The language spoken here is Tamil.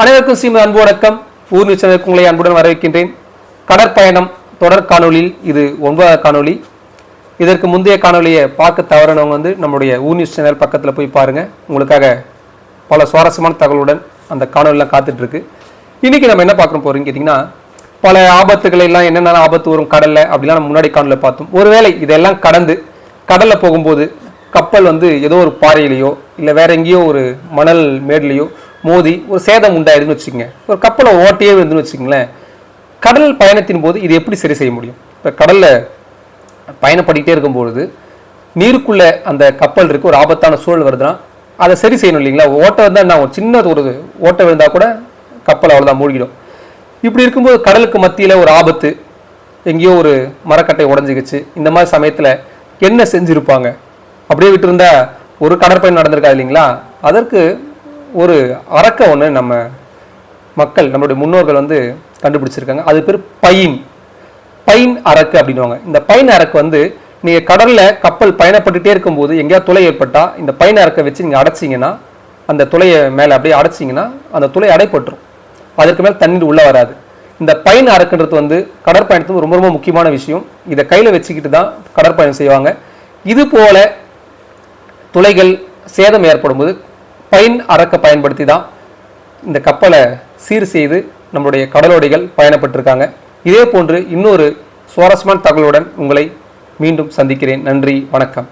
அனைவருக்கும் ஸ்ரீமத் அன்பு வணக்கம். ஊர் நியூஸ் சேனலுக்கு உங்களை அன்புடன் வரவேற்கின்றேன். கடற்பயணம் தொடர் காணொலி, இது 9வது காணொலி. இதற்கு முந்தைய காணொலியை பார்க்க தவறினவங்க நம்மளுடைய ஊர் நியூஸ் சேனல் பக்கத்தில் போய் பாருங்க. உங்களுக்காக பல சுவாரஸ்யமான தகவலுடன் அந்த காணொலிலாம் காத்துட்டு இருக்கு. இன்னைக்கு நம்ம என்ன பார்க்க போறோம்னு கேட்டிங்கன்னா, பல ஆபத்துகள் எல்லாம் என்னென்ன ஆபத்து வரும் கடல்ல அப்படிலாம் நம்ம முன்னாடி காணொலியில் பார்த்தோம். ஒருவேளை இதெல்லாம் கடந்து கடல்ல போகும்போது கப்பல் ஏதோ ஒரு பாறையிலையோ இல்லை வேற எங்கேயோ ஒரு மணல் மேட்லையோ மோதி ஒரு சேதம் உண்டாயிருதுன்னு வச்சுக்கோங்க. ஒரு கப்பலை ஓட்டையே வந்துன்னு வச்சுக்கோங்களேன். கடல் பயணத்தின் போது இது எப்படி சரி செய்ய முடியும்? இப்போ கடலில் பயணப்பட்டுக்கிட்டே இருக்கும்பொழுது நீருக்குள்ள அந்த கப்பல் இருக்கு, ஒரு ஆபத்தான சூழல் வருதுன்னா அதை சரி செய்யணும் இல்லைங்களா? ஓட்டை வந்தால் நான் சின்னது ஒரு ஓட்டை விழுந்தால் கூட கப்பல் அவ்வளோதான் மூழ்கிடும். இப்படி இருக்கும்போது கடலுக்கு மத்தியில் ஒரு ஆபத்து, எங்கேயோ ஒரு மரக்கட்டை உடஞ்சிக்கிச்சு. இந்த மாதிரி சமயத்தில் என்ன செஞ்சுருப்பாங்க? அப்படியே விட்டு இருந்தா ஒரு கடற்பயணம் நடந்திருக்காது இல்லைங்களா? அதற்கு ஒரு அரக்க ஒன்று நம்ம மக்கள், நம்மளுடைய முன்னோர்கள் கண்டுபிடிச்சிருக்காங்க. அது பேர் பைன் அரக்கு அப்படின்வாங்க. இந்த பைன் அரக்கு நீங்கள் கடலில் கப்பல் பயணப்பட்டுகிட்டே இருக்கும்போது எங்கேயாவது துளை ஏற்பட்டால் இந்த பைன் அரக்கை வச்சு நீங்கள் அடைச்சிங்கன்னா, அந்த துளையை மேலே அப்படியே அடைச்சிங்கன்னா அந்த துளை அடைப்பட்டுரும். அதற்கு மேலே தண்ணீர் உள்ளே வராது. இந்த பைன் அரக்குன்றது கடற்பயணத்துக்கு ரொம்ப ரொம்ப முக்கியமான விஷயம். இதை கையில் வச்சுக்கிட்டு தான் கடற்பயணம் செய்வாங்க. இது போல துளைகள் சேதம் ஏற்படும் போது பைன் அரக்க பயன்படுத்தி தான் இந்த கப்பலை சீர் செய்து நம்முடைய கடலோடிகள் பயணப்பட்டிருக்காங்க. இதே போன்று இன்னொரு சுவாரஸ்யமான தகவலுடன் உங்களை மீண்டும் சந்திக்கிறேன். நன்றி, வணக்கம்.